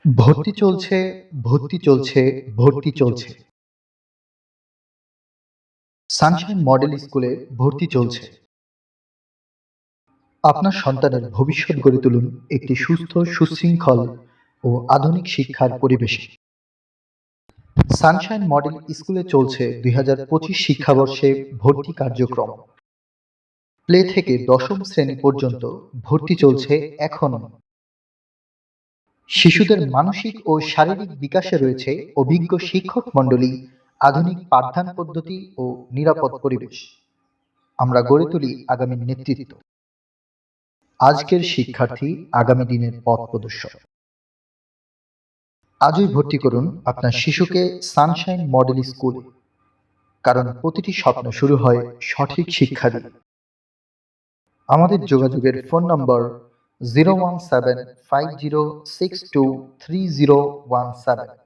ভর্তি চলছে, ভর্তি চলছে, ভর্তি চলছে। সানশাইন মডেল স্কুলে ভর্তি চলছে। আপনার সন্তানের ভবিষ্যৎ গড়ে তুলুন একটি সুস্থ, সুশৃঙ্খল ও আধুনিক শিক্ষার পরিবেশে। সানশাইন মডেল স্কুলে চলছে 2025 শিক্ষাবর্ষে ভর্তি কার্যক্রম। প্লে থেকে দশম শ্রেণী পর্যন্ত ভর্তি চলছে এখনো। শিশুদের মানসিক ও শারীরিক বিকাশে রয়েছে অভিজ্ঞ শিক্ষক মণ্ডলী, আধুনিক পাঠদান পদ্ধতি ও নিরাপদ পরিবেশ। আমরা গড়ে তুলি আগামী নেতৃত্ব। আজকের শিক্ষার্থী আগামী দিনের পথ প্রদর্শক। আজই ভর্তি করুন আপনার শিশুকে সানশাইন মডেল স্কুলে, কারণ প্রতিটি স্বপ্ন শুরু হয় সঠিক শিক্ষা দিয়ে। আমাদের যোগাযোগের ফোন নম্বর 01750623017।